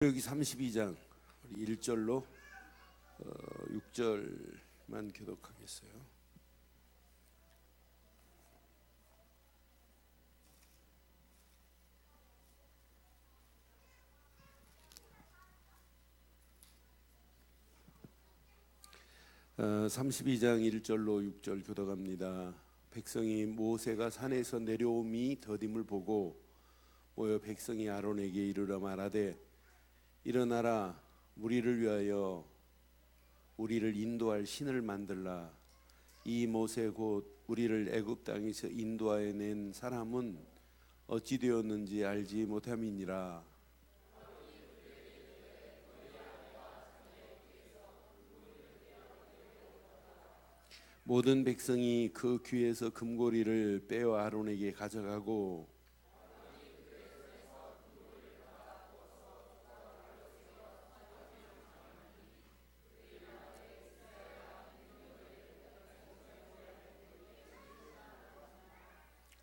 여기 32장 1절로 6절만 교독하겠어요. 어, 32장 1절로 6절 교독합니다. 백성이 모세가 산에서 내려옴이 더딤을 보고 모여 백성이 아론에게 이르러 말하되 일어나라, 우리를 위하여 우리를 인도할 신을 만들라. 이 모세 곧 우리를 애굽 땅에서 인도하여 낸 사람은 어찌 되었는지 알지 못함이니라. 모든 백성이 그 귀에서 금고리를 빼어 아론에게 가져가고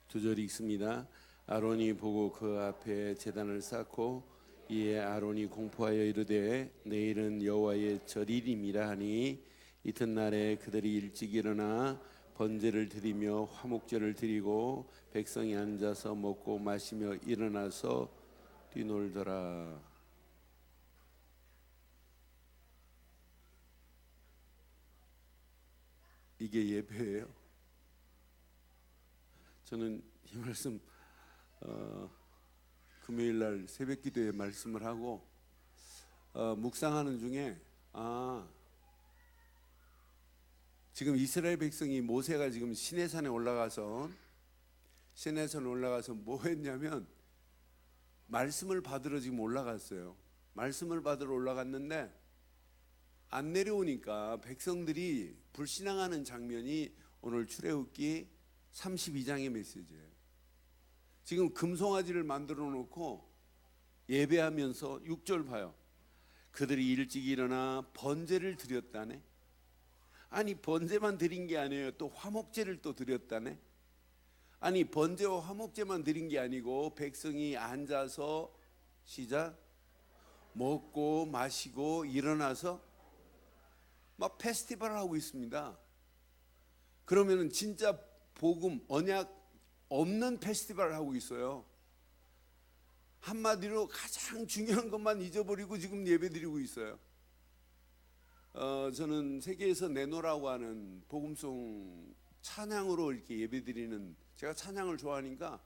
두 절이 있습니다. 아론이 보고 그 앞에 제단을 쌓고 이에 아론이 공포하여 이르되 내일은 여호와의 절일임이라 하니 이튿날에 그들이 일찍 일어나 번제를 드리며 화목제를 드리고 백성이 앉아서 먹고 마시며 일어나서 뛰놀더라. 이게 예배예요. 저는 이 말씀 금요일날 새벽기도에 말씀을 하고 묵상하는 중에 지금 이스라엘 백성이 모세가 지금 시내산에 올라가서 뭐 했냐면 말씀을 받으러 지금 올라갔어요. 말씀을 받으러 올라갔는데 안 내려오니까 백성들이 불신앙하는 장면이 오늘 출애굽기 32장의 메시지예요. 지금 금송아지를 만들어 놓고 예배하면서 6절 봐요. 그들이 일찍 일어나 번제를 드렸다네. 아니 번제만 드린 게 아니에요. 또 화목제를 또 드렸다네. 아니 번제와 화목제만 드린 게 아니고 백성이 앉아서 시작 먹고 마시고 일어나서 막 페스티벌을 하고 있습니다. 그러면은 진짜 복음, 언약 없는 페스티벌을 하고 있어요. 한마디로 가장 중요한 것만 잊어버리고 지금 예배드리고 있어요. 저는 세계에서 내노라고 하는 복음송 찬양으로 이렇게 예배드리는, 제가 찬양을 좋아하니까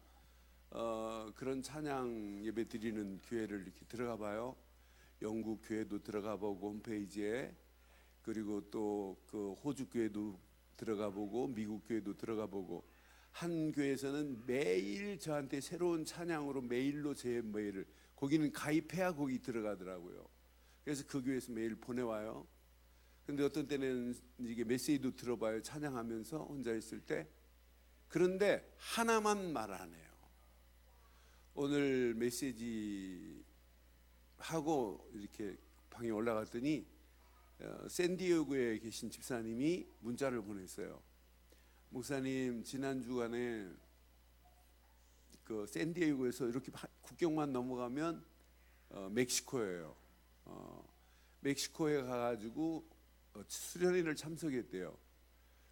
그런 찬양 예배드리는 교회를 이렇게 들어가 봐요. 영국 교회도 들어가 보고 홈페이지에, 그리고 또 그 호주 교회도 들어가 보고 미국 교회도 들어가 보고, 한 교회에서는 매일 저한테 새로운 찬양으로 메일로 제 메일을, 거기는 가입해야 거기 들어가더라고요. 그래서 그 교회에서 매일 보내와요. 근데 어떤 때는 이게 메시지도 들어봐요. 찬양하면서 혼자 있을 때. 그런데 하나만 말 안 해요. 오늘 메시지 하고 이렇게 방에 올라갔더니 샌디에고에 계신 집사님이 문자를 보냈어요. 목사님, 지난 주간에 그 샌디에고에서 이렇게 국경만 넘어가면 멕시코예요. 멕시코에 가가지고 수련회를 참석했대요.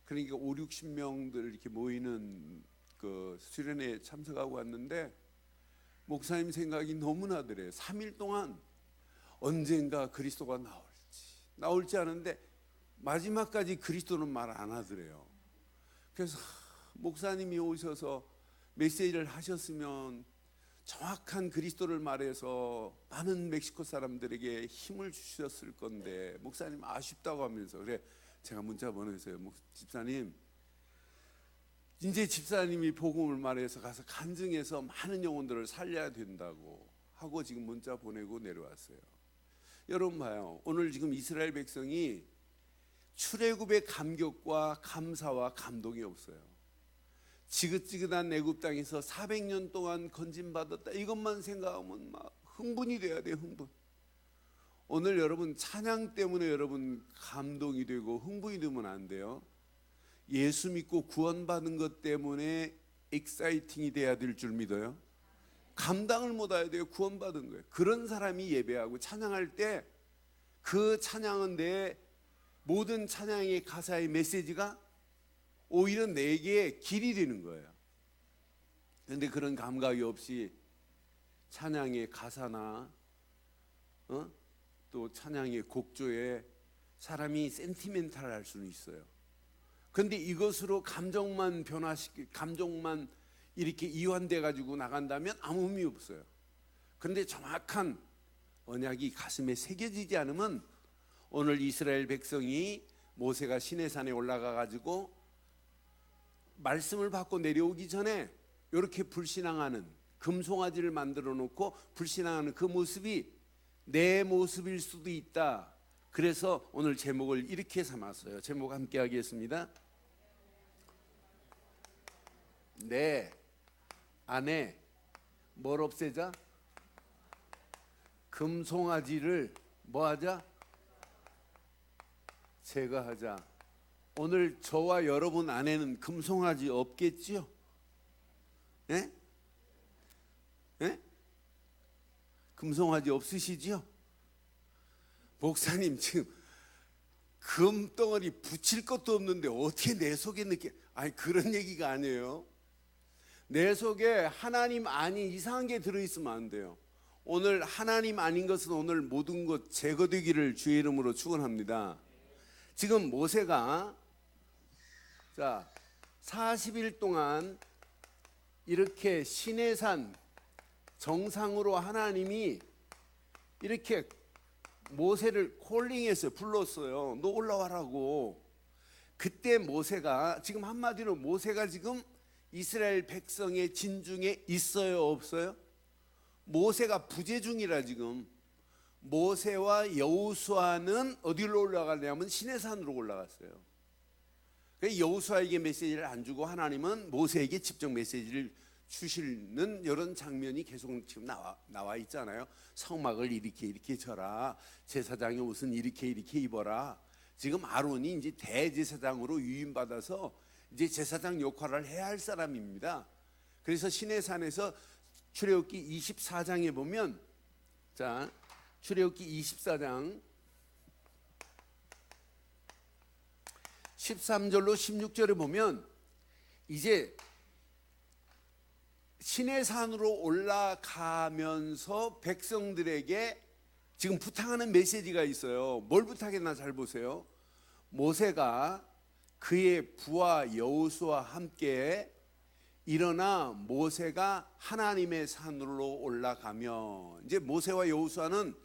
그러니까 5, 60명들 이렇게 모이는 그 수련회에 참석하고 왔는데 목사님 생각이 너무나 들어요. 3일 동안 언젠가 그리스도가 나올지 아는데 마지막까지 그리스도는 말 안 하더래요. 그래서 목사님이 오셔서 메시지를 하셨으면 정확한 그리스도를 말해서 많은 멕시코 사람들에게 힘을 주셨을 건데 목사님 아쉽다고 하면서, 그래 제가 문자 보내서요. 집사님, 이제 집사님이 복음을 말해서 가서 간증해서 많은 영혼들을 살려야 된다고 하고 지금 문자 보내고 내려왔어요. 여러분 봐요. 오늘 지금 이스라엘 백성이 출애굽의 감격과 감사와 감동이 없어요. 지긋지긋한 애굽 땅에서 400년 동안 건진받았다, 이것만 생각하면 막 흥분이 돼야 돼요. 흥분. 오늘 여러분 찬양 때문에 여러분 감동이 되고 흥분이 되면 안 돼요. 예수 믿고 구원받은 것 때문에 익사이팅이 돼야 될 줄 믿어요. 감당을 못해야 돼요. 구원받은 거예요. 그런 사람이 예배하고 찬양할 때 그 찬양은 내 모든 찬양의 가사의 메시지가 오히려 내게 길이 되는 거예요. 그런데 그런 감각이 없이 찬양의 가사나 또 찬양의 곡조에 사람이 센티멘탈할 수는 있어요. 그런데 이것으로 감정만 감정만 이렇게 이완돼 가지고 나간다면 아무 의미 없어요. 그런데 정확한 언약이 가슴에 새겨지지 않으면, 오늘 이스라엘 백성이 모세가 시내산에 올라가 가지고 말씀을 받고 내려오기 전에 이렇게 불신앙하는, 금송아지를 만들어 놓고 불신앙하는 그 모습이 내 모습일 수도 있다. 그래서 오늘 제목을 이렇게 삼았어요. 제목 함께 하겠습니다. 내 안에 뭘 없애자? 금송아지를 뭐하자? 제거하자. 오늘 저와 여러분 안에는 금송아지 없겠지요? 예? 예? 금송아지 없으시지요? 목사님 지금 금덩어리 붙일 것도 없는데 어떻게 내 속에 아니 그런 얘기가 아니에요. 내 속에 하나님 아닌 이상한 게 들어있으면 안 돼요. 오늘 하나님 아닌 것은 오늘 모든 것 제거되기를 주의 이름으로 축원합니다. 지금 모세가 40일 동안 이렇게 시내산 정상으로 하나님이 이렇게 모세를 콜링했어요. 불렀어요. 너 올라와라고. 그때 모세가, 지금 한마디로 모세가 지금 이스라엘 백성의 진중에 있어요, 없어요? 모세가 부재 중이라. 지금 모세와 여호수아는 어디로 올라가냐면 시내산으로 올라갔어요. 여호수아에게 메시지를 안 주고 하나님은 모세에게 직접 메시지를 주시는 이런 장면이 계속 지금 나와 있잖아요. 성막을 이렇게 져라, 제사장의 옷은 이렇게 입어라. 지금 아론이 이제 대제사장으로 유임받아서 이제 제사장 역할을 해야 할 사람입니다. 그래서 시내산에서 출애굽기 24장에 보면, 출애굽기 24장 13절로 16절에 보면 이제 시내산으로 올라가면서 백성들에게 지금 부탁하는 메시지가 있어요. 뭘 부탁했나 잘 보세요. 모세가 그의 부하 여호수아와 함께 일어나 모세가 하나님의 산으로 올라가며, 이제 모세와 여호수아는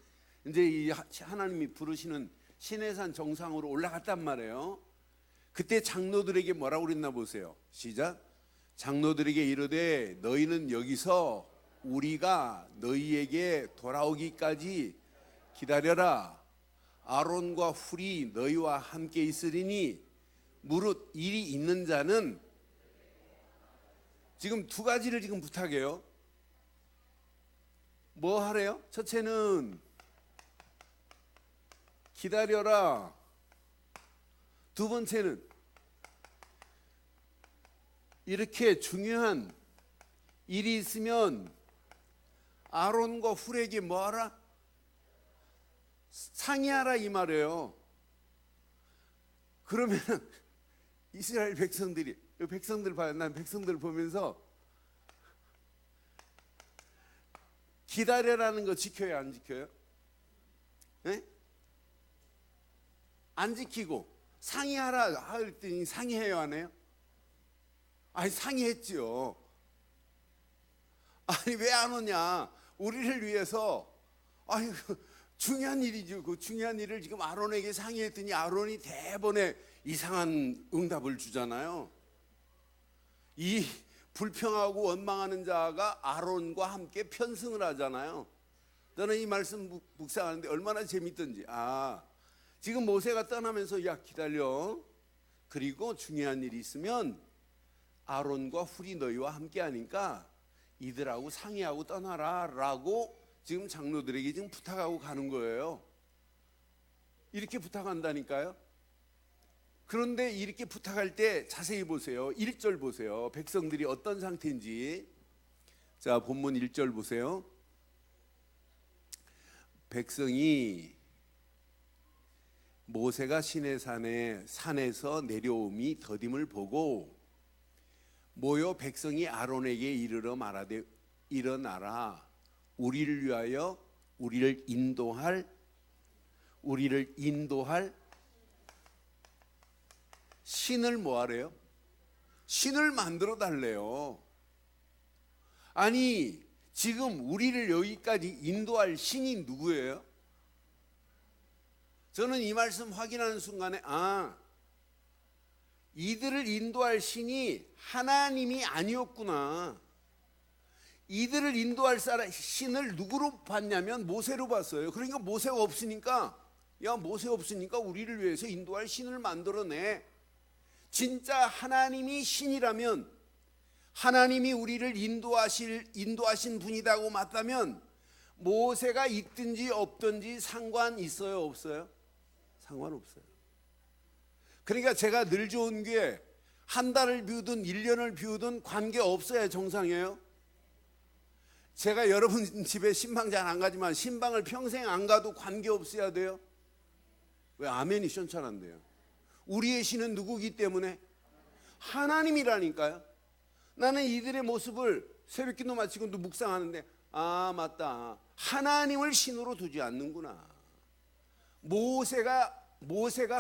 이제 이 하나님이 부르시는 시내산 정상으로 올라갔단 말이에요. 그때 장로들에게 뭐라고 그랬나 보세요. 시작. 장로들에게 이르되 너희는 여기서 우리가 너희에게 돌아오기까지 기다려라. 아론과 훌이 너희와 함께 있으리니 무릇 일이 있는 자는, 지금 두 가지를 지금 부탁해요. 뭐 하래요? 첫째는 기다려라. 두 번째는 이렇게 중요한 일이 있으면 아론과 훌에게 뭐 하라? 상의하라 이 말이에요. 그러면 이스라엘 백성들이, 백성들 봐요. 난 백성들 보면서 기다려라는 거 지켜요, 안 지켜요? 네? 안 지키고 상의하라 했더니 상의해요, 안 해요? 아니 상의했지요. 아니 왜 안 오냐? 우리를 위해서, 아니 중요한 일이죠. 그 중요한 일을 지금 아론에게 상의했더니 아론이 대번에 이상한 응답을 주잖아요. 이 불평하고 원망하는 자가 아론과 함께 편승을 하잖아요. 저는 이 말씀 묵상하는데 얼마나 재밌던지. 지금 모세가 떠나면서 야 기다려. 그리고 중요한 일이 있으면 아론과 훌이 너희와 함께 하니까 이들하고 상의하고 떠나라 라고 지금 장로들에게 지금 부탁하고 가는 거예요. 이렇게 부탁한다니까요. 그런데 이렇게 부탁할 때 자세히 보세요. 1절 보세요. 백성들이 어떤 상태인지. 자, 본문 1절 보세요. 백성이 모세가 시내산에 산에서 내려옴이 더딤을 보고 모여 백성이 아론에게 이르러 말하되 일어나라, 우리를 위하여 우리를 인도할 신을 뭐하래요? 신을 만들어 달래요. 아니, 지금 우리를 여기까지 인도할 신이 누구예요? 저는 이 말씀 확인하는 순간에 이들을 인도할 신이 하나님이 아니었구나. 이들을 인도할 신을 누구로 봤냐면 모세로 봤어요. 그러니까 모세가 없으니까 우리를 위해서 인도할 신을 만들어내. 진짜 하나님이 신이라면, 하나님이 우리를 인도하신 분이라고 맞다면 모세가 있든지 없든지 상관 있어요, 없어요? 상관없어요. 그러니까 제가 늘 좋은 게 한 달을 비우든 1년을 비우든 관계없어야 정상이에요. 제가 여러분 집에 신방 잘 안 가지만 신방을 평생 안 가도 관계없어야 돼요. 왜 아멘이 시원찮은데요? 우리의 신은 누구기 때문에? 하나님이라니까요. 나는 이들의 모습을 새벽기도 마치고도 묵상하는데 맞다, 하나님을 신으로 두지 않는구나. 모세가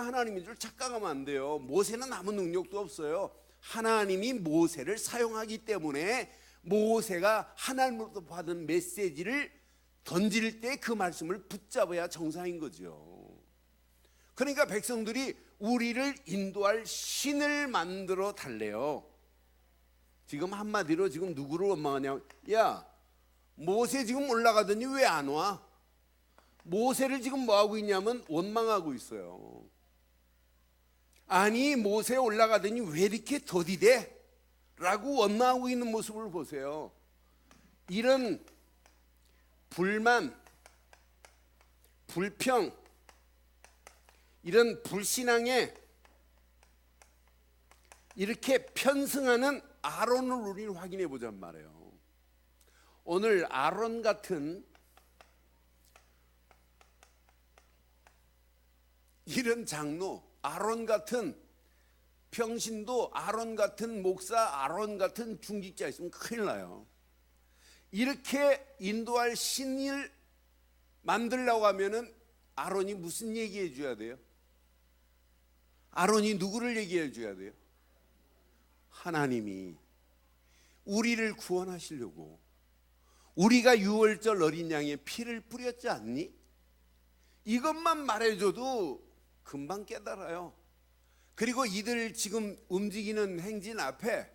하나님인 줄 착각하면 안 돼요. 모세는 아무 능력도 없어요. 하나님이 모세를 사용하기 때문에 모세가 하나님으로부터 받은 메시지를 던질 때 그 말씀을 붙잡아야 정상인 거죠. 그러니까 백성들이 우리를 인도할 신을 만들어 달래요. 지금 한마디로 지금 누구를 원망하냐면, 야, 모세 지금 올라가더니 왜 안 와? 모세를 지금 뭐하고 있냐면 원망하고 있어요. 아니, 모세 올라가더니 왜 이렇게 더디대? 라고 원망하고 있는 모습을 보세요. 이런 불만, 불평, 이런 불신앙에 이렇게 편승하는 아론을 우리는 확인해 보자는 말이에요. 오늘 아론 같은 이런 장로, 아론 같은 평신도, 아론 같은 목사, 아론 같은 중직자 있으면 큰일 나요. 이렇게 인도할 신을 만들려고 하면은 아론이 무슨 얘기해 줘야 돼요? 아론이 누구를 얘기해 줘야 돼요? 하나님이 우리를 구원하시려고 우리가 유월절 어린 양의 피를 뿌렸지 않니? 이것만 말해줘도 금방 깨달아요. 그리고 이들 지금 움직이는 행진 앞에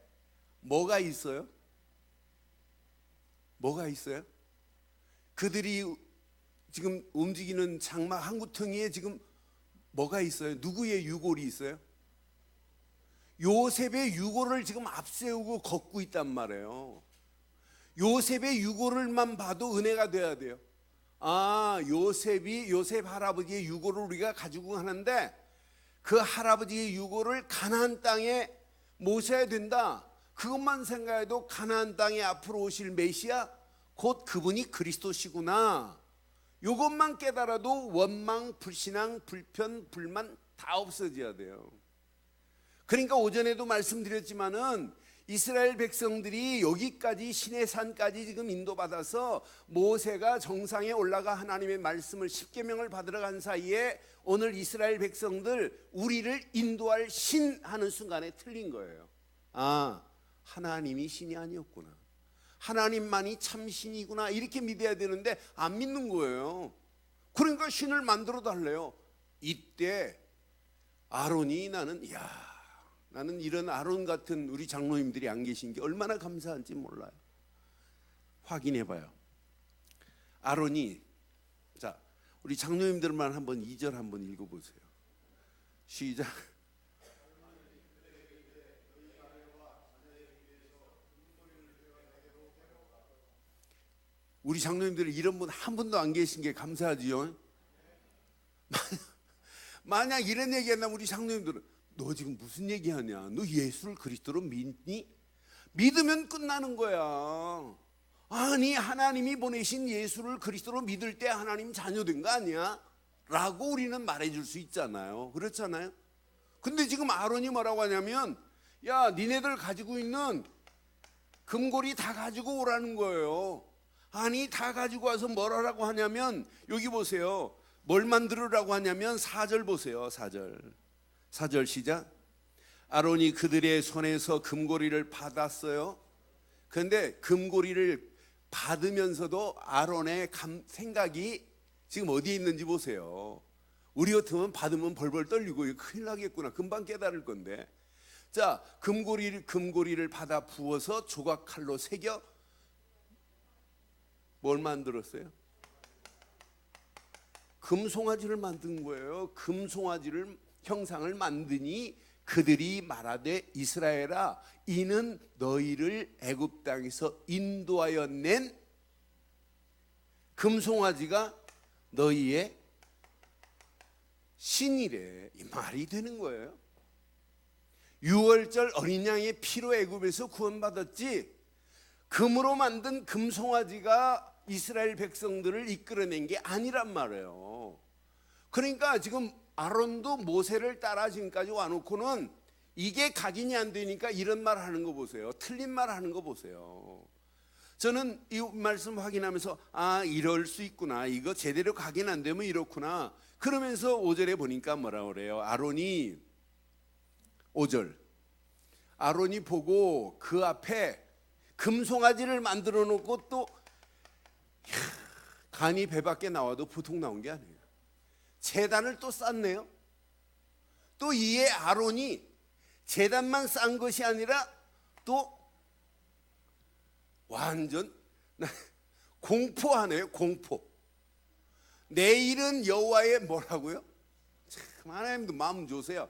뭐가 있어요? 뭐가 있어요? 그들이 지금 움직이는 장막 한 구덩이에 지금 뭐가 있어요? 누구의 유골이 있어요? 요셉의 유골을 지금 앞세우고 걷고 있단 말이에요. 요셉의 유골을만 봐도 은혜가 돼야 돼요. 요셉 할아버지의 유골을 우리가 가지고 가는데 그 할아버지의 유골을 가나안 땅에 모셔야 된다. 그것만 생각해도 가나안 땅에 앞으로 오실 메시아 곧 그분이 그리스도시구나. 이것만 깨달아도 원망, 불신앙, 불편, 불만 다 없어져야 돼요. 그러니까 오전에도 말씀드렸지만은 이스라엘 백성들이 여기까지 시내산까지 지금 인도받아서 모세가 정상에 올라가 하나님의 말씀을 십계명을 받으러 간 사이에 오늘 이스라엘 백성들 우리를 인도할 신 하는 순간에 틀린 거예요. 하나님이 신이 아니었구나. 하나님만이 참 신이구나. 이렇게 믿어야 되는데 안 믿는 거예요. 그러니까 신을 만들어 달래요. 이때 아론이 나는 이런 아론 같은 우리 장로님들이 안 계신 게 얼마나 감사한지 몰라요. 확인해봐요. 아론이, 자, 우리 장로님들만 한번 2절 한번 읽어보세요. 시작. 우리 장로님들은 이런 분 한 분도 안 계신 게 감사하지요. 만약 이런 얘기한다면 우리 장로님들은 너 지금 무슨 얘기하냐? 너 예수를 그리스도로 믿니? 믿으면 끝나는 거야. 아니 하나님이 보내신 예수를 그리스도로 믿을 때 하나님 자녀된 거 아니야? 라고 우리는 말해줄 수 있잖아요. 그렇잖아요. 근데 지금 아론이 뭐라고 하냐면, 야 니네들 가지고 있는 금고리 다 가지고 오라는 거예요. 아니 다 가지고 와서 뭐라고 하냐면, 여기 보세요. 뭘 만들으라고 하냐면 4절 보세요. 4절 시작. 아론이 그들의 손에서 금고리를 받았어요. 그런데 금고리를 받으면서도 아론의 생각이 지금 어디에 있는지 보세요. 우리 같으면 받으면 벌벌 떨리고 큰일 나겠구나, 금방 깨달을 건데. 자, 금고리를 받아 부어서 조각칼로 새겨 뭘 만들었어요? 금송아지를 만든 거예요. 금송아지를 형상을 만드니 그들이 말하되 이스라엘아, 이는 너희를 애굽 땅에서 인도하여 낸 금송아지가 너희의 신이래. 이 말이 되는 거예요. 6월절 어린 양의 피로 애굽에서 구원받았지, 금으로 만든 금송아지가 이스라엘 백성들을 이끌어낸 게 아니란 말이에요. 그러니까 지금 아론도 모세를 따라 지금까지 와놓고는 이게 각인이 안 되니까 이런 말 하는 거 보세요. 틀린 말 하는 거 보세요. 저는 이 말씀 확인하면서 아, 이럴 수 있구나, 이거 제대로 각인 안 되면 이렇구나, 그러면서 5절에 보니까 뭐라 그래요? 아론이 5절, 아론이 보고 그 앞에 금송아지를 만들어 놓고, 또 간이 배 밖에 나와도 보통 나온 게 아니에요. 제단을 또 쌓네요. 또 이에 아론이 제단만 쌓은 것이 아니라 또 완전 공포하네요. 공포. 내일은 여호와의 뭐라고요? 참, 하나님도 마음 좋으세요.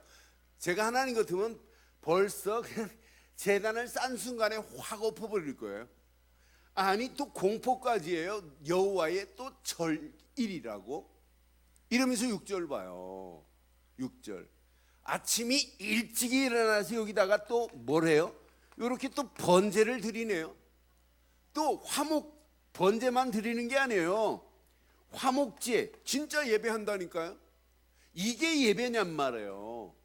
제가 하나님 같으면 벌써 그냥 제단을 싼 순간에 확 엎어버릴 거예요. 아니 또 공포까지예요. 여호와의 또 절일이라고 이러면서 6절 봐요. 6절 아침이 일찍 일어나서 여기다가 또 뭐래요? 이렇게 또 번제를 드리네요. 또 화목 번제만 드리는 게 아니에요. 화목제 진짜 예배한다니까요. 이게 예배냔 말이에요.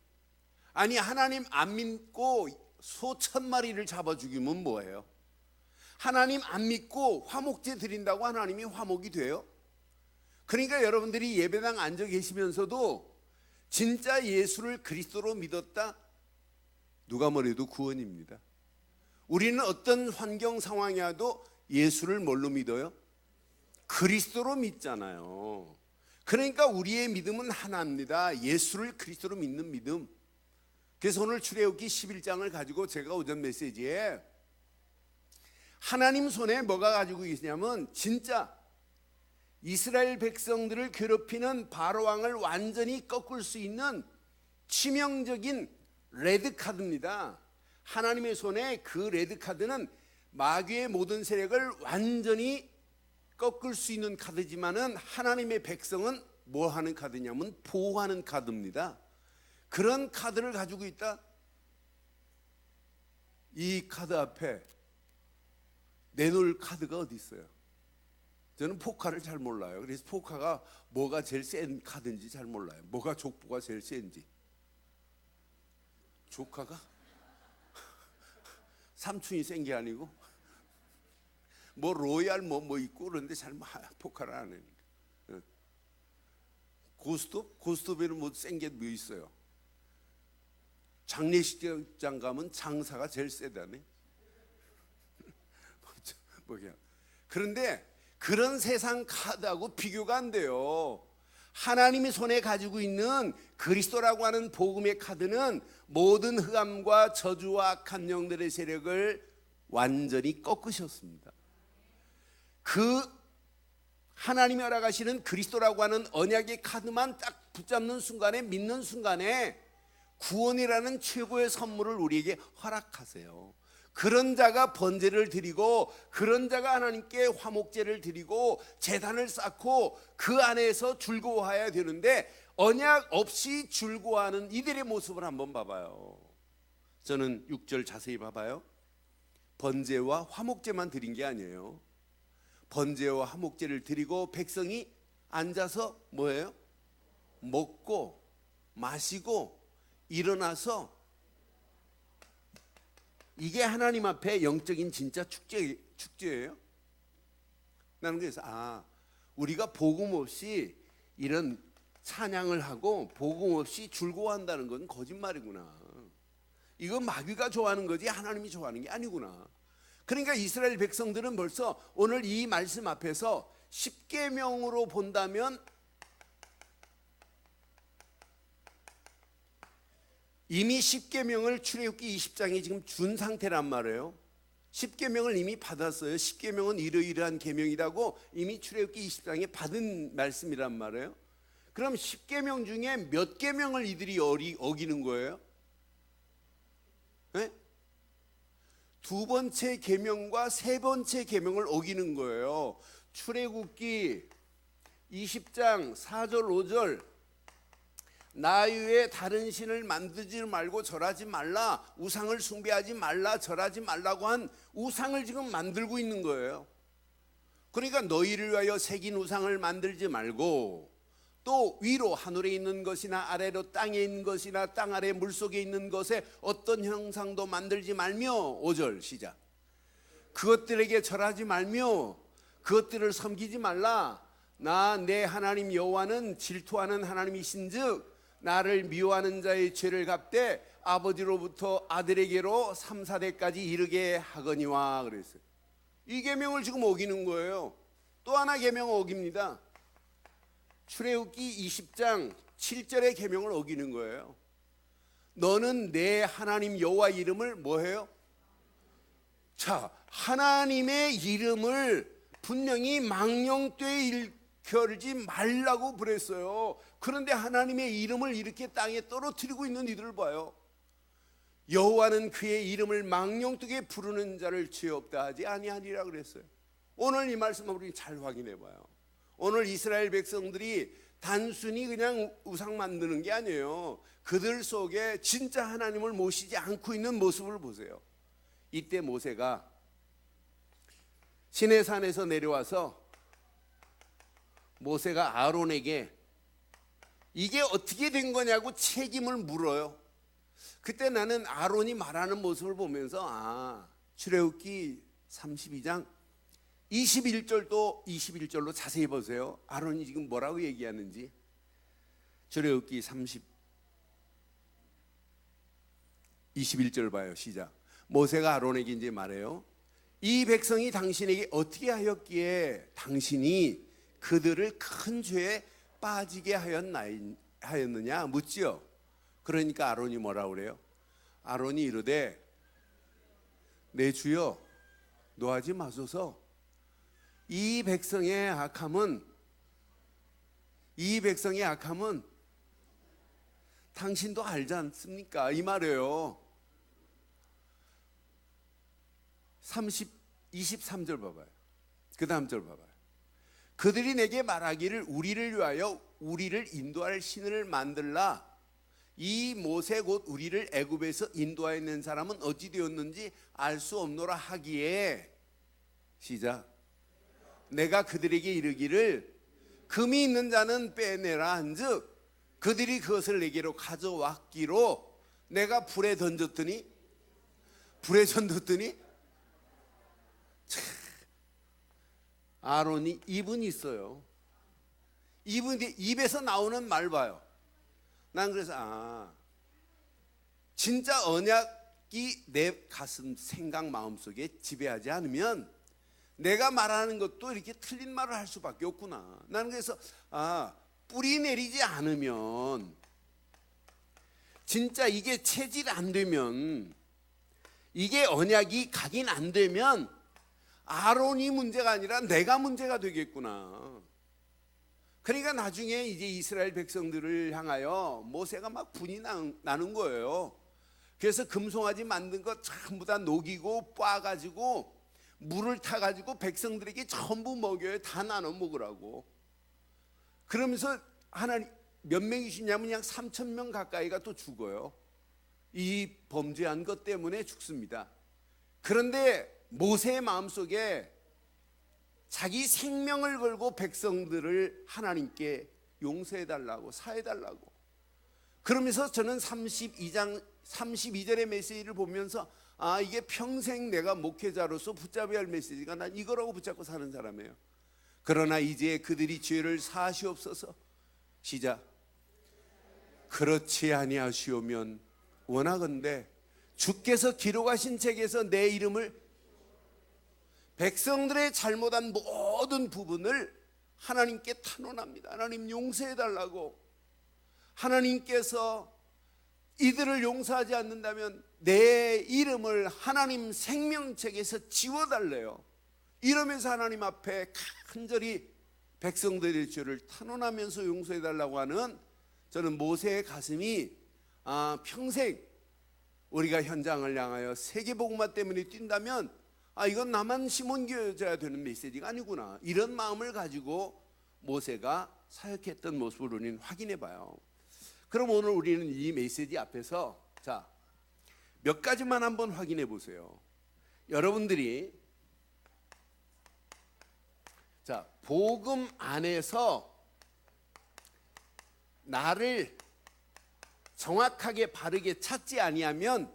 아니 하나님 안 믿고 소 1000마리를 잡아 죽이면 뭐예요? 하나님 안 믿고 화목제 드린다고 하나님이 화목이 돼요? 그러니까 여러분들이 예배당 앉아 계시면서도 진짜 예수를 그리스도로 믿었다, 누가 뭐래도 구원입니다. 우리는 어떤 환경 상황이라도 예수를 뭘로 믿어요? 그리스도로 믿잖아요. 그러니까 우리의 믿음은 하나입니다. 예수를 그리스도로 믿는 믿음. 그래서 오늘 출애굽기 11장을 가지고 제가 오전 메시지에 하나님 손에 뭐가 가지고 계시냐면 진짜 이스라엘 백성들을 괴롭히는 바로 왕을 완전히 꺾을 수 있는 치명적인 레드카드입니다. 하나님의 손에 그 레드카드는 마귀의 모든 세력을 완전히 꺾을 수 있는 카드지만은 하나님의 백성은 뭐 하는 카드냐면 보호하는 카드입니다. 그런 카드를 가지고 있다. 이 카드 앞에 내놓을 카드가 어디 있어요? 저는 포카를 잘 몰라요. 그래서 포카가 뭐가 제일 센 카드인지 잘 몰라요. 뭐가 족보가 제일 센지. 조카가? 삼촌이 센 게 아니고 뭐 로얄 뭐 있고 그런데 잘 포카를 안 해요. 고스톱에는 뭐 센 게 뭐 있어요? 장례식장 가면 장사가 제일 세다네. 뭐야? 그런데 그런 세상 카드하고 비교가 안 돼요. 하나님이 손에 가지고 있는 그리스도라고 하는 복음의 카드는 모든 흑암과 저주와 악한 영들의 세력을 완전히 꺾으셨습니다. 그 하나님이 허락하시는 그리스도라고 하는 언약의 카드만 딱 붙잡는 순간에, 믿는 순간에 구원이라는 최고의 선물을 우리에게 허락하세요. 그런 자가 번제를 드리고, 그런 자가 하나님께 화목제를 드리고 제단을 쌓고 그 안에서 즐거워해야 되는데, 언약 없이 즐거워하는 이들의 모습을 한번 봐봐요. 저는 6절 자세히 봐봐요. 번제와 화목제만 드린 게 아니에요. 번제와 화목제를 드리고 백성이 앉아서 뭐예요? 먹고 마시고 일어나서, 이게 하나님 앞에 영적인 진짜 축제예요. 나는 그래서 우리가 복음 없이 이런 찬양을 하고 복음 없이 즐거워한다는 건 거짓말이구나. 이건 마귀가 좋아하는 거지 하나님이 좋아하는 게 아니구나. 그러니까 이스라엘 백성들은 벌써 오늘 이 말씀 앞에서 십계명으로 본다면 이미 십계명을 출애굽기 20장에 지금 준 상태란 말이에요. 십계명을 이미 받았어요. 십계명은 이러이러한 계명이라고 이미 출애굽기 20장에 받은 말씀이란 말이에요. 그럼 십계명 중에 몇 계명을 이들이 어기는 거예요? 네? 두 번째 계명과 세 번째 계명을 어기는 거예요. 출애굽기 20장 4절 5절 나 외에 다른 신을 만들지 말고 절하지 말라, 우상을 숭배하지 말라, 절하지 말라고 한 우상을 지금 만들고 있는 거예요. 그러니까 너희를 위하여 새긴 우상을 만들지 말고, 또 위로 하늘에 있는 것이나 아래로 땅에 있는 것이나 땅 아래 물속에 있는 것에 어떤 형상도 만들지 말며, 5절 시작, 그것들에게 절하지 말며 그것들을 섬기지 말라. 나 내 하나님 여호와는 질투하는 하나님이신즉 나를 미워하는 자의 죄를 갚되 아버지로부터 아들에게로 3, 4대까지 이르게 하거니와 그랬어요. 이 계명을 지금 어기는 거예요. 또 하나 계명 어깁니다. 출애굽기 20장 7절의 계명을 어기는 거예요. 너는 내 하나님 여호와 이름을 뭐해요? 자, 하나님의 이름을 분명히 망령되이 일컬지 말라고 그랬어요. 그런데 하나님의 이름을 이렇게 땅에 떨어뜨리고 있는 이들을 봐요. 여호와는 그의 이름을 망령되게 부르는 자를 죄 없다 하지 아니하리라 그랬어요. 오늘 이 말씀을 우리 잘 확인해 봐요. 오늘 이스라엘 백성들이 단순히 그냥 우상 만드는 게 아니에요. 그들 속에 진짜 하나님을 모시지 않고 있는 모습을 보세요. 이때 모세가 시내산에서 내려와서 모세가 아론에게 이게 어떻게 된 거냐고 책임을 물어요. 그때 나는 아론이 말하는 모습을 보면서 출애굽기 32장 21절로 자세히 보세요. 아론이 지금 뭐라고 얘기하는지. 출애굽기 21절 봐요. 시작. 모세가 아론에게 이제 말해요. 이 백성이 당신에게 어떻게 하였기에 당신이 그들을 큰 죄에 빠지게 하였느냐 묻지요. 그러니까 아론이 뭐라고 그래요? 아론이 이르되 내 주여 노하지 마소서. 이 백성의 악함은 당신도 알지 않습니까? 이 말이에요. 23절 봐봐요. 그 다음 절 봐봐요. 그들이 내게 말하기를 우리를 위하여 우리를 인도할 신을 만들라. 이 모세 곧 우리를 애굽에서 인도하여 낸 사람은 어찌 되었는지 알 수 없노라 하기에 시작. 내가 그들에게 이르기를 금이 있는 자는 빼내라 한즉 그들이 그것을 내게로 가져왔기로 내가 불에 던졌더니 아론이 입은 있어요. 입은 입에서 나오는 말 봐요. 난 그래서 진짜 언약이 내 가슴 생각 마음속에 지배하지 않으면 내가 말하는 것도 이렇게 틀린 말을 할 수밖에 없구나. 나는 그래서 뿌리 내리지 않으면, 진짜 이게 체질 안 되면, 이게 언약이 각인 안 되면 아론이 문제가 아니라 내가 문제가 되겠구나. 그러니까 나중에 이제 이스라엘 백성들을 향하여 모세가 막 분이 나는 거예요. 그래서 금송아지 만든 거 전부 다 녹이고 빻아가지고 물을 타가지고 백성들에게 전부 먹여요. 다 나눠 먹으라고. 그러면서 하나님 몇 명이시냐면 그냥 3,000명 가까이가 또 죽어요. 이 범죄한 것 때문에 죽습니다. 그런데 모세의 마음속에 자기 생명을 걸고 백성들을 하나님께 용서해달라고, 사해달라고. 그러면서 저는 32장 32절의 메시지를 보면서 이게 평생 내가 목회자로서 붙잡아야 할 메시지가 난 이거라고 붙잡고 사는 사람이에요. 그러나 이제 그들이 죄를 사하시옵소서. 시작. 그렇지 아니하시오면 원하건대 주께서 기록하신 책에서 내 이름을, 백성들의 잘못한 모든 부분을 하나님께 탄원합니다. 하나님 용서해달라고. 하나님께서 이들을 용서하지 않는다면 내 이름을 하나님 생명책에서 지워달래요. 이러면서 하나님 앞에 간절히 백성들의 죄를 탄원하면서 용서해달라고 하는, 저는 모세의 가슴이 평생 우리가 현장을 향하여 세계복음화 때문에 뛴다면 이건 나만 시몬교여야 되는 메시지가 아니구나, 이런 마음을 가지고 모세가 사역했던 모습을 우리는 확인해 봐요. 그럼 오늘 우리는 이 메시지 앞에서 몇 가지만 한번 확인해 보세요. 여러분들이 복음 안에서 나를 정확하게 바르게 찾지 아니하면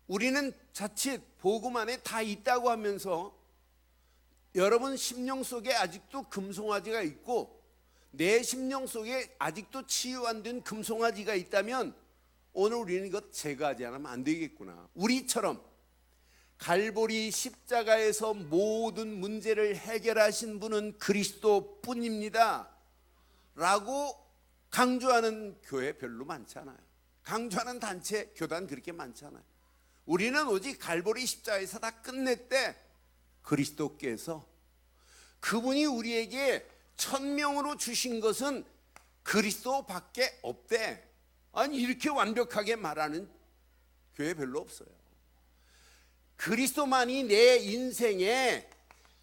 우리는 자칫 복음 안에 다 있다고 하면서, 여러분 심령 속에 아직도 금송아지가 있고 내 심령 속에 아직도 치유 안 된 금송아지가 있다면 오늘 우리는 이것 제거하지 않으면 안 되겠구나. 우리처럼 갈보리 십자가에서 모든 문제를 해결하신 분은 그리스도뿐입니다 라고 강조하는 교회 별로 많지 않아요. 강조하는 단체, 교단 그렇게 많지 않아요. 우리는 오직 갈보리 십자가에서 다 끝냈대. 그리스도께서, 그분이 우리에게 천명으로 주신 것은 그리스도밖에 없대. 아니, 이렇게 완벽하게 말하는 교회 별로 없어요. 그리스도만이 내 인생에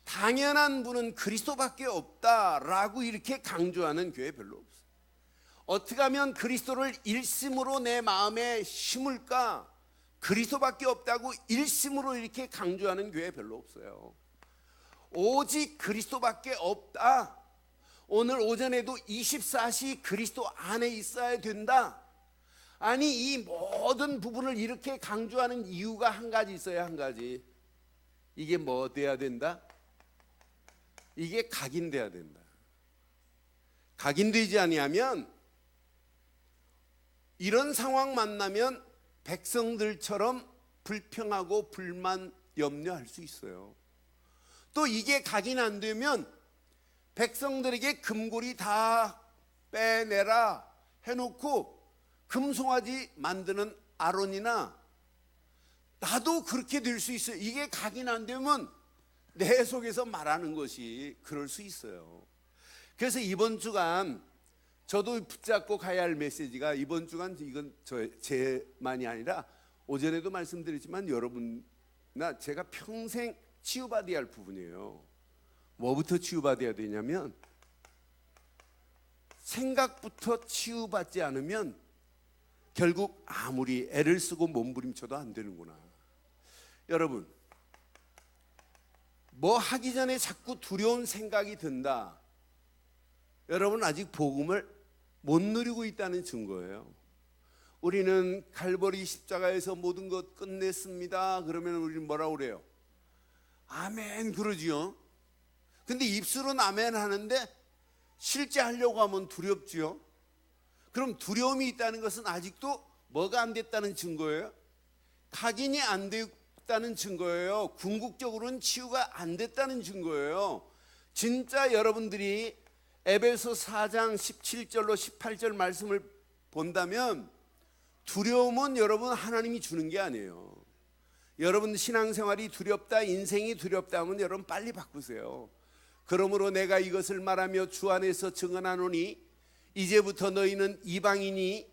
당연한 분은 그리스도밖에 없다라고 이렇게 강조하는 교회 별로 없어요. 어떻게 하면 그리스도를 일심으로 내 마음에 심을까? 그리스도밖에 없다고 일심으로 이렇게 강조하는 교회 별로 없어요. 오직 그리스도밖에 없다. 오늘 오전에도 24시 그리스도 안에 있어야 된다. 아니, 이 모든 부분을 이렇게 강조하는 이유가 한 가지 있어요. 한 가지. 이게 뭐 돼야 된다? 이게 각인돼야 된다. 각인되지 아니하면 이런 상황 만나면 백성들처럼 불평하고 불만, 염려할 수 있어요. 또 이게 각인 안 되면 백성들에게 금고리 다 빼내라 해놓고 금송아지 만드는 아론이나 나도 그렇게 될 수 있어요. 이게 각인 안 되면 내 속에서 말하는 것이 그럴 수 있어요. 그래서 이번 주간 저도 붙잡고 가야 할 메시지가, 이번 주간 이건 제만이 아니라 오전에도 말씀드렸지만 여러분나 제가 평생 치유받아야 할 부분이에요. 뭐부터 치유받아야 되냐면, 생각부터 치유받지 않으면 결국 아무리 애를 쓰고 몸부림쳐도 안 되는구나. 여러분, 뭐 하기 전에 자꾸 두려운 생각이 든다. 여러분 아직 복음을 못 누리고 있다는 증거예요. 우리는 갈보리 십자가에서 모든 것 끝냈습니다. 그러면 우리는 뭐라고 그래요? 아멘 그러지요. 근데 입술은 아멘 하는데 실제 하려고 하면 두렵지요. 그럼 두려움이 있다는 것은 아직도 뭐가 안 됐다는 증거예요? 각인이 안 됐다는 증거예요. 궁극적으로는 치유가 안 됐다는 증거예요. 진짜 여러분들이 에베소 4장 17절로 18절 말씀을 본다면 두려움은 여러분 하나님이 주는 게 아니에요. 여러분 신앙생활이 두렵다, 인생이 두렵다 하면 여러분 빨리 바꾸세요. 그러므로 내가 이것을 말하며 주 안에서 증언하노니 이제부터 너희는 이방인이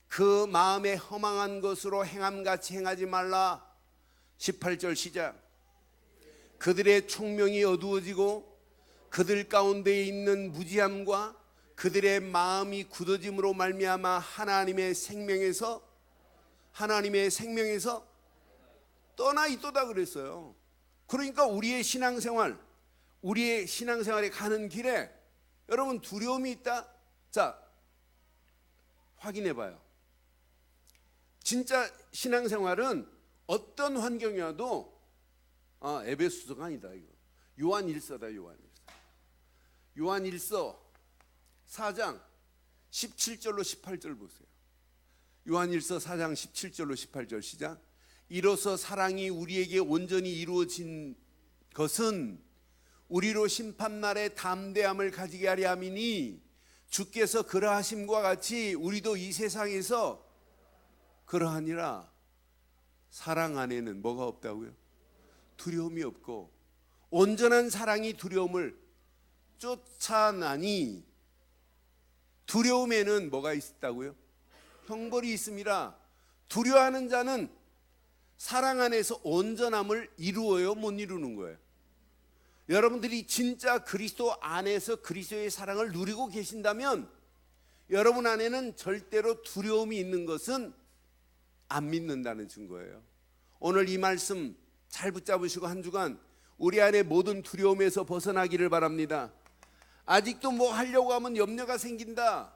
그 마음에 허망한 것으로 행함같이 행하지 말라. 18절 시작. 그들의 총명이 어두워지고 그들 가운데 있는 무지함과 그들의 마음이 굳어짐으로 말미암아 하나님의 생명에서 떠나 있도다 그랬어요. 그러니까 우리의 신앙생활 우리의 신앙생활에 가는 길에 여러분 두려움이 있다? 자, 확인해 봐요. 진짜 신앙생활은 어떤 환경이어도 에베소서가 아니다 이거. 요한일서다. 요한일서 4장 17절로 18절 보세요. 요한일서 4장 17절로 18절 시작. 이로써 사랑이 우리에게 온전히 이루어진 것은 우리로 심판날에 담대함을 가지게 하려 함이니 주께서 그러하심과 같이 우리도 이 세상에서 그러하니라. 사랑 안에는 뭐가 없다고요? 두려움이 없고 온전한 사랑이 두려움을 쫓아나니 두려움에는 뭐가 있다고요? 형벌이 있음이라. 두려워하는 자는 사랑 안에서 온전함을 이루어요, 못 이루는 거예요? 여러분들이 진짜 그리스도 안에서 그리스도의 사랑을 누리고 계신다면 여러분 안에는 절대로 두려움이 있는 것은 안 믿는다는 증거예요. 오늘 이 말씀 잘 붙잡으시고 한 주간 우리 안에 모든 두려움에서 벗어나기를 바랍니다. 아직도 뭐 하려고 하면 염려가 생긴다.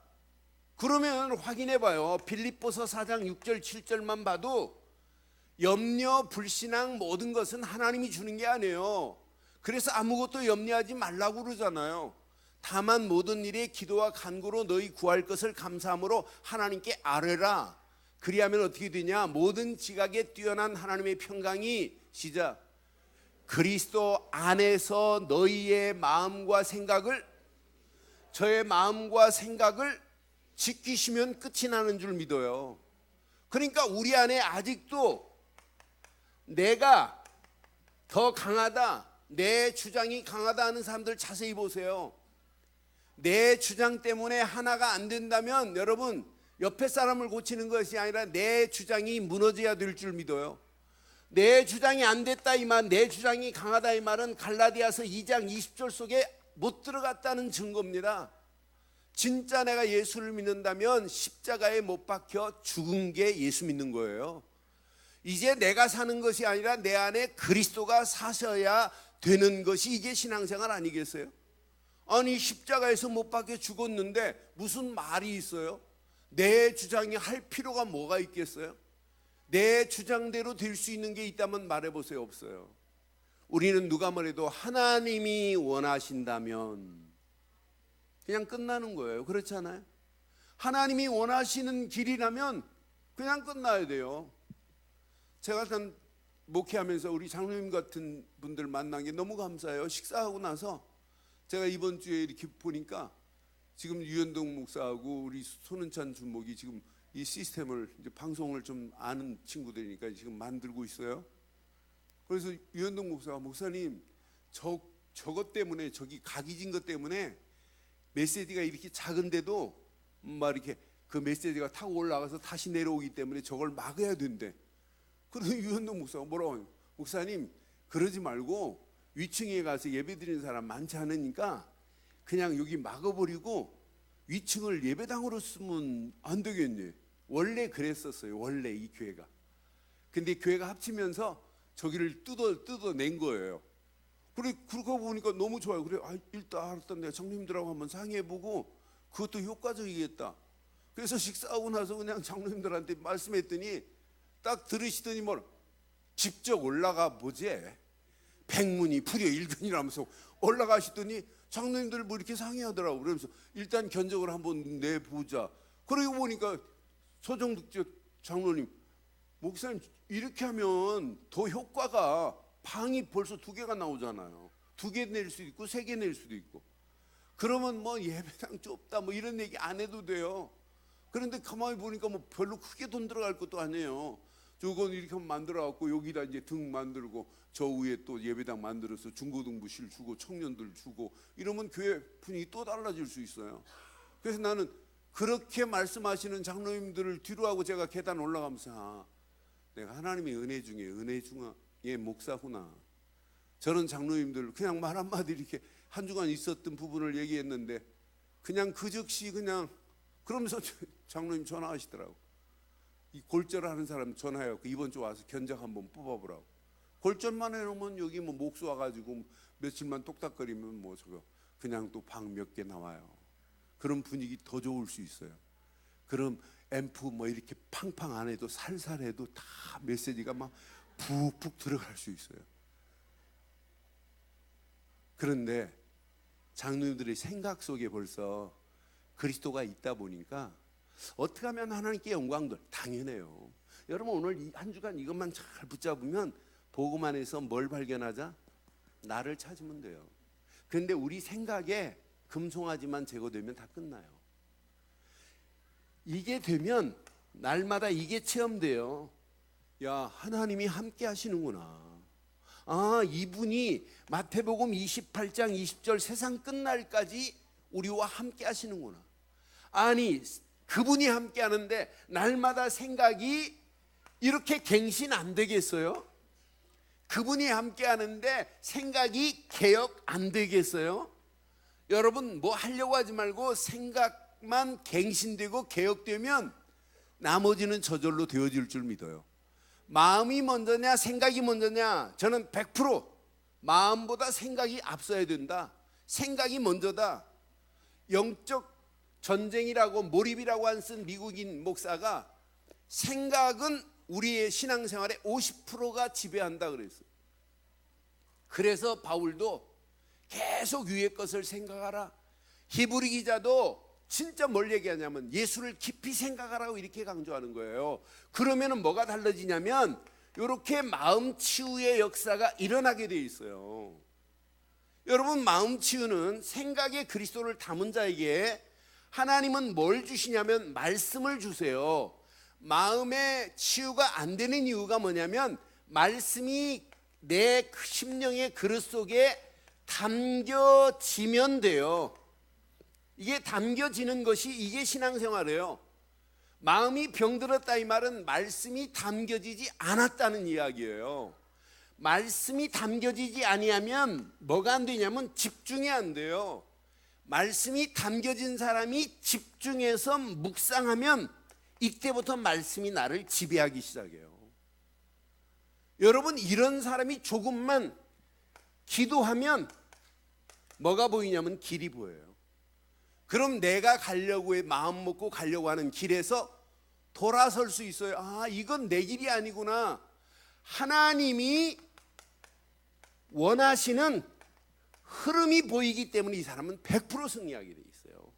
그러면 확인해 봐요. 빌립보서 4장 6절 7절만 봐도 염려, 불신앙 모든 것은 하나님이 주는 게 아니에요. 그래서 아무것도 염려하지 말라고 그러잖아요. 다만 모든 일에 기도와 간구로 너희 구할 것을 감사함으로 하나님께 아뢰라. 그리하면 어떻게 되냐? 모든 지각에 뛰어난 하나님의 평강이 시작. 그리스도 안에서 너희의 마음과 생각을, 저의 마음과 생각을 지키시면 끝이 나는 줄 믿어요. 그러니까 우리 안에 아직도 내가 더 강하다, 내 주장이 강하다 하는 사람들 자세히 보세요. 내 주장 때문에 하나가 안 된다면 여러분 옆에 사람을 고치는 것이 아니라 내 주장이 무너져야 될 줄 믿어요. 내 주장이 안 됐다 이 말, 내 주장이 강하다 이 말은 갈라디아서 2장 20절 속에 못 들어갔다는 증거입니다. 진짜 내가 예수를 믿는다면 십자가에 못 박혀 죽은 게 예수 믿는 거예요. 이제 내가 사는 것이 아니라 내 안에 그리스도가 사셔야 되는 것이 이게 신앙생활 아니겠어요? 아니 십자가에서 못 박혀 죽었는데 무슨 말이 있어요? 내 주장이 할 필요가 뭐가 있겠어요? 내 주장대로 될 수 있는 게 있다면 말해보세요. 없어요. 우리는 누가 뭐래도 하나님이 원하신다면 그냥 끝나는 거예요. 그렇지 않아요? 하나님이 원하시는 길이라면 그냥 끝나야 돼요. 제가 목회하면서 우리 장로님 같은 분들 만난 게 너무 감사해요. 식사하고 나서 제가 이번 주에 이렇게 보니까 지금 유현동 목사하고 우리 손은찬 주목이 지금 이 시스템을 이제 방송을 좀 아는 친구들이니까 지금 만들고 있어요. 그래서 유현동 목사가 목사님 저것 때문에 저기 각이진 것 때문에 메시지가 이렇게 작은데도 막 이렇게 그 메시지가 타고 올라가서 다시 내려오기 때문에 저걸 막아야 된대. 그래서 유현동 목사가 뭐라고 하냐? 목사님 그러지 말고 위층에 가서 예배드리는 사람 많지 않으니까 그냥 여기 막아버리고 위층을 예배당으로 쓰면 안 되겠네. 원래 그랬었어요. 원래 이 교회가. 근데 교회가 합치면서 저기를 뜯어낸 거예요. 그래 그러고 보니까 너무 좋아요. 그래 일단 내가 장로님들하고 한번 상의해보고 그것도 효과적이겠다. 그래서 식사하고 나서 그냥 장로님들한테 말씀했더니 딱 들으시더니 뭐 직접 올라가 보제. 백문이 불여 일견이라면서 올라가시더니 장로님들 뭐 이렇게 상의하더라고. 그러면서 일단 견적을 한번 내보자. 그러고 보니까 소정득 장로님, 목사님 이렇게 하면 더 효과가 방이 벌써 2개가 나오잖아요. 2개 낼 수도 있고 3개 낼 수도 있고. 그러면 뭐 예배당 좁다 뭐 이런 얘기 안 해도 돼요. 그런데 가만히 보니까 뭐 별로 크게 돈 들어갈 것도 아니에요. 저건 이렇게 만들어 갖고 여기다 이제 등 만들고 저 위에 또 예배당 만들어서 중고등부실 주고 청년들 주고 이러면 교회 분위기 또 달라질 수 있어요. 그래서 나는 그렇게 말씀하시는 장로님들을 뒤로 하고 제가 계단 올라가면서 내가 하나님의 은혜 중에 목사구나. 저런 장로님들 그냥 말 한마디 이렇게 한 주간 있었던 부분을 얘기했는데 그냥 그 즉시 그냥 그러면서 장로님 전화하시더라고. 이 골절을 하는 사람 전화해갖고 이번 주 와서 견적 한번 뽑아보라고. 골절만 해놓으면 여기 뭐 목수 와가지고 며칠만 똑딱거리면 뭐 저거 그냥 또 방 몇 개 나와요. 그런 분위기 더 좋을 수 있어요. 그럼 앰프 뭐 이렇게 팡팡 안 해도 살살 해도 다 메시지가 막 푹푹 들어갈 수 있어요. 그런데 장로님들의 생각 속에 벌써 그리스도가 있다 보니까 어떻게 하면 하나님께 영광들, 당연해요. 여러분 오늘 한 주간 이것만 잘 붙잡으면 복음 안에서 뭘 발견하자? 나를 찾으면 돼요. 그런데 우리 생각에 금송아지만 제거되면 다 끝나요. 이게 되면 날마다 이게 체험돼요. 야, 하나님이 함께 하시는구나. 아, 이분이 마태복음 28장 20절 세상 끝날까지 우리와 함께 하시는구나. 아니, 그분이 함께 하는데 날마다 생각이 이렇게 갱신 안 되겠어요? 그분이 함께 하는데 생각이 개혁 안 되겠어요? 여러분 뭐 하려고 하지 말고 생각만 갱신되고 개혁되면 나머지는 저절로 되어질 줄 믿어요. 마음이 먼저냐 생각이 먼저냐? 저는 100% 마음보다 생각이 앞서야 된다. 생각이 먼저다. 영적 전쟁이라고 몰입이라고 한 쓴 미국인 목사가 생각은 우리의 신앙생활의 50%가 지배한다 그랬어요. 그래서 바울도 계속 위의 것을 생각하라. 히브리 기자도 진짜 뭘 얘기하냐면 예수를 깊이 생각하라고 이렇게 강조하는 거예요. 그러면은 뭐가 달라지냐면 이렇게 마음 치유의 역사가 일어나게 돼 있어요. 여러분 마음 치유는 생각에 그리스도를 담은 자에게 하나님은 뭘 주시냐면 말씀을 주세요. 마음의 치유가 안 되는 이유가 뭐냐면 말씀이 내 심령의 그릇 속에 담겨지면 돼요. 이게 담겨지는 것이 이게 신앙생활이에요. 마음이 병들었다 이 말은 말씀이 담겨지지 않았다는 이야기예요. 말씀이 담겨지지 아니하면 뭐가 안 되냐면 집중이 안 돼요. 말씀이 담겨진 사람이 집중해서 묵상하면 이때부터 말씀이 나를 지배하기 시작해요. 여러분 이런 사람이 조금만 기도하면 뭐가 보이냐면 길이 보여요. 그럼 내가 가려고 해 마음 먹고 가려고 하는 길에서 돌아설 수 있어요. 아, 이건 내 길이 아니구나. 하나님이 원하시는 흐름이 보이기 때문에 이 사람은 100% 승리하게 돼 있어요.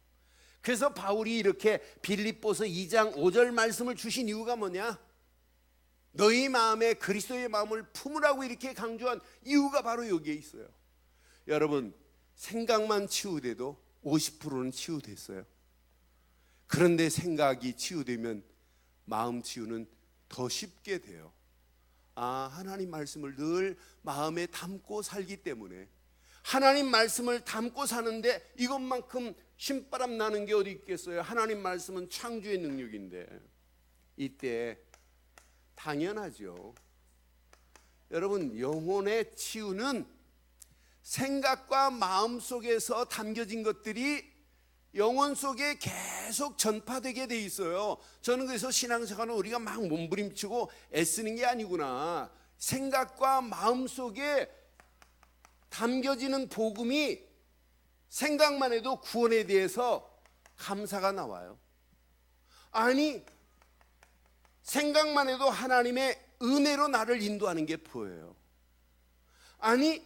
그래서 바울이 이렇게 빌립보서 2장 5절 말씀을 주신 이유가 뭐냐? 너희 마음에 그리스도의 마음을 품으라고 이렇게 강조한 이유가 바로 여기에 있어요. 여러분 생각만 치유돼도 50%는 치유됐어요. 그런데 생각이 치유되면 마음 치유는 더 쉽게 돼요. 아, 하나님 말씀을 늘 마음에 담고 살기 때문에 하나님 말씀을 담고 사는데 이것만큼 신바람 나는 게 어디 있겠어요? 하나님 말씀은 창조의 능력인데 이때 당연하죠. 여러분 영혼의 치유는 생각과 마음 속에서 담겨진 것들이 영혼 속에 계속 전파되게 돼 있어요. 저는 그래서 신앙생활은 우리가 막 몸부림치고 애쓰는 게 아니구나. 생각과 마음 속에 담겨지는 복음이 생각만 해도 구원에 대해서 감사가 나와요. 아니 생각만 해도 하나님의 은혜로 나를 인도하는 게 보여요. 아니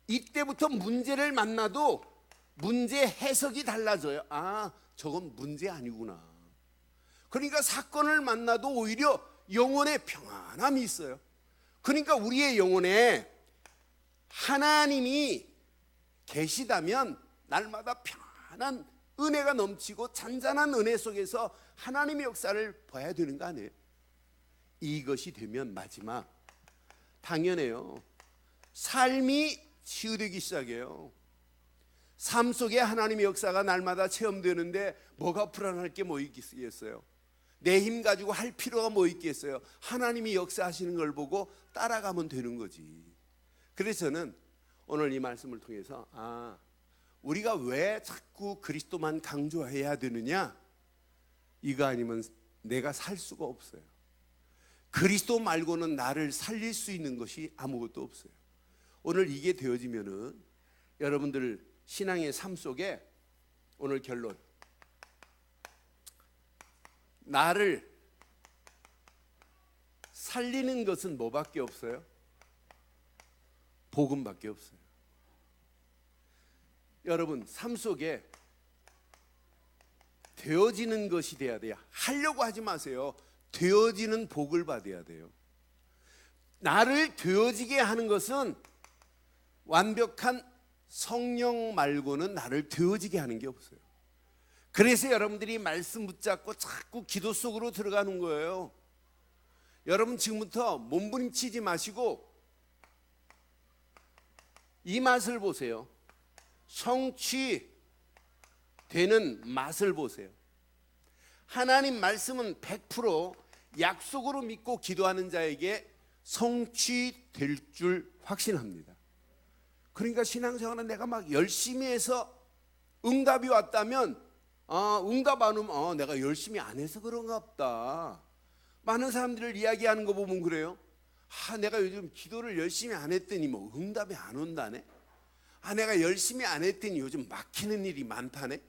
이때부터 문제를 만나도 문제 해석이 달라져요. 아, 저건 문제 아니구나. 그러니까 사건을 만나도 오히려 영혼에 평안함이 있어요. 그러니까 우리의 영혼에 하나님이 계시다면 날마다 평안한 은혜가 넘치고 잔잔한 은혜 속에서 하나님의 역사를 봐야 되는 거 아니에요? 이것이 되면 마지막 당연해요. 삶이 치유되기 시작해요. 삶 속에 하나님의 역사가 날마다 체험되는데 뭐가 불안할 게 뭐 있겠어요? 내 힘 가지고 할 필요가 뭐 있겠어요? 하나님이 역사하시는 걸 보고 따라가면 되는 거지. 그래서 저는 오늘 이 말씀을 통해서 우리가 왜 자꾸 그리스도만 강조해야 되느냐? 이거 아니면 내가 살 수가 없어요. 그리스도 말고는 나를 살릴 수 있는 것이 아무것도 없어요. 오늘 이게 되어지면은 여러분들 신앙의 삶 속에 오늘 결론, 나를 살리는 것은 뭐밖에 없어요? 복음밖에 없어요. 여러분 삶 속에 되어지는 것이 돼야 돼요. 하려고 하지 마세요. 되어지는 복을 받아야 돼요. 나를 되어지게 하는 것은 완벽한 성령 말고는 나를 되어지게 하는 게 없어요. 그래서 여러분들이 말씀 붙잡고 자꾸 기도 속으로 들어가는 거예요. 여러분 지금부터 몸부림치지 마시고 이 맛을 보세요. 성취되는 맛을 보세요. 하나님 말씀은 100% 약속으로 믿고 기도하는 자에게 성취될 줄 확신합니다. 그러니까 신앙생활은 내가 막 열심히 해서 응답이 왔다면 응답 안 오면 내가 열심히 안 해서 그런가 보다. 많은 사람들을 이야기하는 거 보면 그래요. 내가 요즘 기도를 열심히 안 했더니 뭐 응답이 안 온다네. 내가 열심히 안 했더니 요즘 막히는 일이 많다네.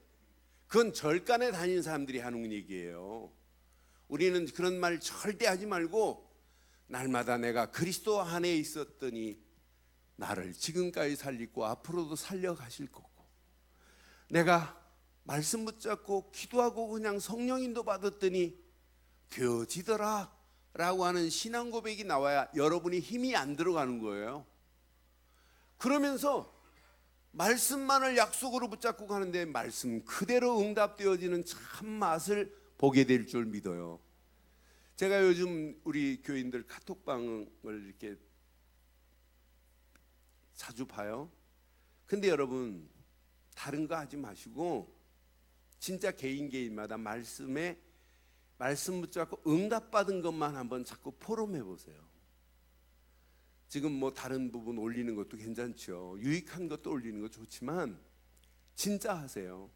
그건 절간에 다니는 사람들이 하는 얘기예요. 우리는 그런 말 절대 하지 말고 날마다 내가 그리스도 안에 있었더니 나를 지금까지 살리고 앞으로도 살려가실 거고, 내가 말씀 붙잡고 기도하고 그냥 성령 인도 받았더니 되어지더라 라고 하는 신앙 고백이 나와야 여러분이 힘이 안 들어가는 거예요. 그러면서 말씀만을 약속으로 붙잡고 가는데 말씀 그대로 응답되어지는 참 맛을 보게 될 줄 믿어요. 제가 요즘 우리 교인들 카톡방을 이렇게 자주 봐요. 근데 여러분 다른 거 하지 마시고 진짜 개인마다 말씀 붙잡고 응답받은 것만 한번 자꾸 포럼해 보세요. 지금 뭐 다른 부분 올리는 것도 괜찮죠. 유익한 것도 올리는 거 좋지만 진짜 하세요.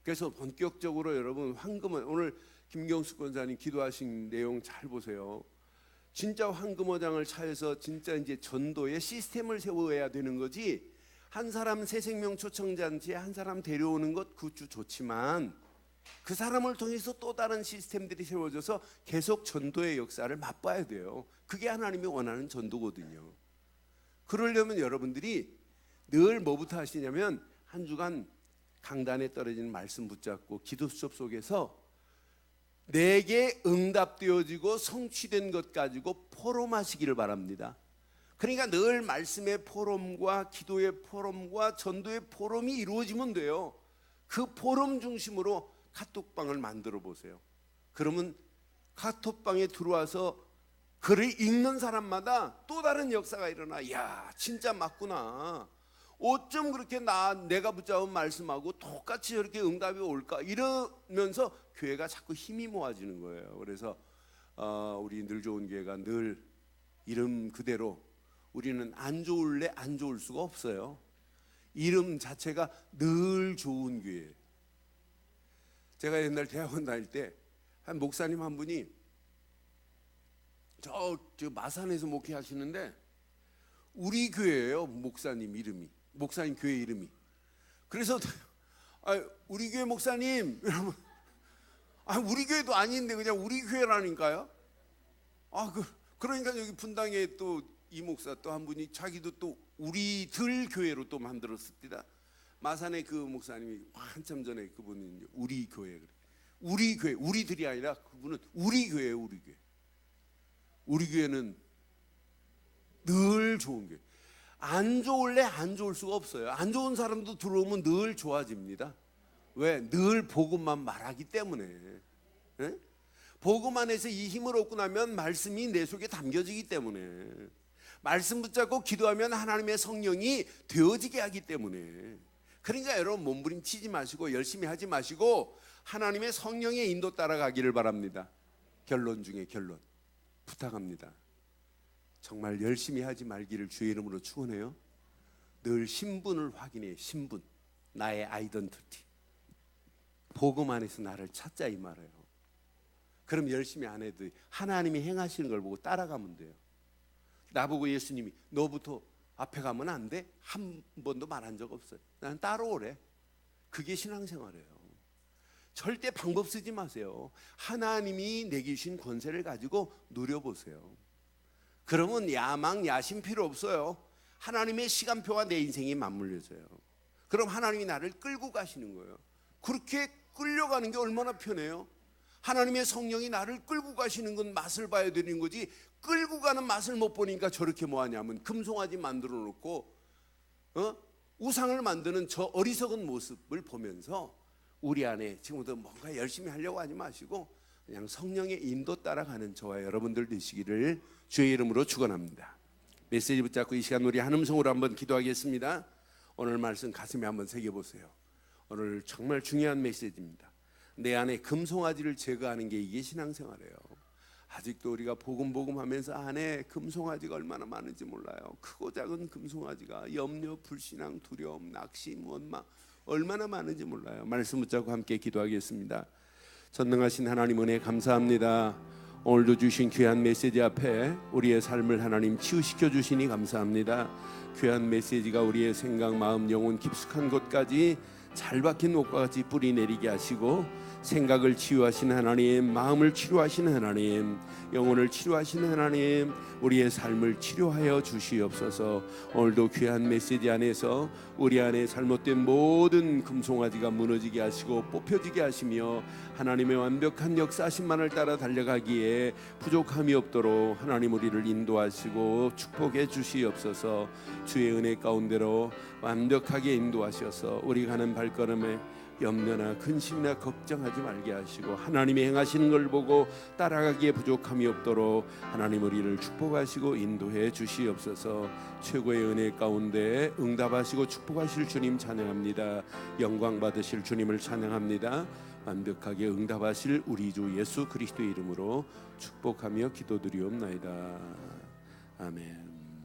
그래서 본격적으로 여러분 황금을, 오늘 김경수 권사님 기도하신 내용 잘 보세요. 진짜 황금어장을 차여서 진짜 이제 전도의 시스템을 세워야 되는 거지. 한 사람 새생명 초청잔치에 한 사람 데려오는 것 그것도 좋지만 그 사람을 통해서 또 다른 시스템들이 세워져서 계속 전도의 역사를 맛봐야 돼요. 그게 하나님이 원하는 전도거든요. 그러려면 여러분들이 늘 뭐부터 하시냐면 한 주간 강단에 떨어지는 말씀 붙잡고 기도 수업 속에서 내게 응답되어지고 성취된 것 가지고 포럼하시기를 바랍니다. 그러니까 늘 말씀의 포럼과 기도의 포럼과 전도의 포럼이 이루어지면 돼요. 그 포럼 중심으로 카톡방을 만들어 보세요. 그러면 카톡방에 들어와서 글을 읽는 사람마다 또 다른 역사가 일어나. 야, 진짜 맞구나. 어쩜 그렇게 내가 붙잡은 말씀하고 똑같이 저렇게 응답이 올까? 이러면서 교회가 자꾸 힘이 모아지는 거예요. 그래서 우리 늘 좋은 교회가 늘 이름 그대로, 우리는 안 좋을래 안 좋을 수가 없어요. 이름 자체가 늘 좋은 교회. 제가 옛날 대학원 다닐 때 한 목사님 한 분이 저 마산에서 목회하시는데 우리 교회예요. 목사님 교회 이름이. 그래서 우리 교회 목사님 이러면 우리 교회도 아닌데 그냥 우리 교회라니까요. 그러니까 여기 분당에 또 이 목사 또 한 분이 자기도 또 우리들 교회로 또 만들었습니다. 마산의 그 목사님이 한참 전에 그분은 우리 교회, 우리 교회, 우리들이 아니라 그분은 우리 교회예요. 우리 교회. 우리 교회는 늘 좋은 교회. 안 좋을래 안 좋을 수가 없어요. 안 좋은 사람도 들어오면 늘 좋아집니다. 왜? 늘 복음만 말하기 때문에. 예? 복음 안에서 이 힘을 얻고 나면 말씀이 내 속에 담겨지기 때문에, 말씀 붙잡고 기도하면 하나님의 성령이 되어지게 하기 때문에. 그러니까 여러분 몸부림치지 마시고 열심히 하지 마시고 하나님의 성령의 인도 따라가기를 바랍니다. 결론 중에 결론 부탁합니다. 정말 열심히 하지 말기를 주의 이름으로 축원해요. 늘 신분을 확인해. 신분, 나의 아이덴티티. 복음 안에서 나를 찾자 이 말이에요. 그럼 열심히 안 해도 하나님이 행하시는 걸 보고 따라가면 돼요. 나보고 예수님이 너부터 앞에 가면 안 돼? 한 번도 말한 적 없어요. 나는 따라오래. 그게 신앙생활이에요. 절대 방법 쓰지 마세요. 하나님이 내게 주신 권세를 가지고 누려보세요. 그러면 야망, 야심 필요 없어요. 하나님의 시간표와 내 인생이 맞물려져요. 그럼 하나님이 나를 끌고 가시는 거예요. 그렇게 끌려가는 게 얼마나 편해요. 하나님의 성령이 나를 끌고 가시는 건 맛을 봐야 되는 거지, 끌고 가는 맛을 못 보니까 저렇게 뭐하냐면 금송아지 만들어 놓고 우상을 만드는 저 어리석은 모습을 보면서 우리 안에 지금부터 뭔가 열심히 하려고 하지 마시고 그냥 성령의 인도 따라가는 저와 여러분들 되시기를 주의 이름으로 축원합니다. 메시지 붙잡고 이 시간 우리 한 음성으로 한번 기도하겠습니다. 오늘 말씀 가슴에 한번 새겨보세요. 오늘 정말 중요한 메시지입니다. 내 안에 금송아지를 제거하는 게 이게 신앙생활이에요. 아직도 우리가 복음 하면서 안에 금송아지가 얼마나 많은지 몰라요. 크고 작은 금송아지가 염려, 불신앙, 두려움, 낙심, 원망 얼마나 많은지 몰라요. 말씀 붙잡고 함께 기도하겠습니다. 전능하신 하나님 은혜 감사합니다. 오늘도 주신 귀한 메시지 앞에 우리의 삶을 하나님 치유시켜 주시니 감사합니다. 귀한 메시지가 우리의 생각, 마음, 영혼 깊숙한 곳까지 잘 박힌 옷과 같이 뿌리 내리게 하시고 생각을 치유하시는 하나님, 마음을 치료하시는 하나님, 영혼을 치료하시는 하나님, 우리의 삶을 치료하여 주시옵소서. 오늘도 귀한 메시지 안에서 우리 안에 잘못된 모든 금송아지가 무너지게 하시고 뽑혀지게 하시며 하나님의 완벽한 역사하심만을 따라 달려가기에 부족함이 없도록 하나님 우리를 인도하시고 축복해 주시옵소서. 주의 은혜 가운데로 완벽하게 인도하셔서 우리 가는 발걸음에 염려나 근심이나 걱정하지 말게 하시고 하나님이 행하시는 걸 보고 따라가기에 부족함이 없도록 하나님 우리를 축복하시고 인도해 주시옵소서. 최고의 은혜 가운데 응답하시고 축복하실 주님 찬양합니다. 영광 받으실 주님을 찬양합니다. 완벽하게 응답하실 우리 주 예수 그리스도의 이름으로 축복하며 기도드리옵나이다. 아멘.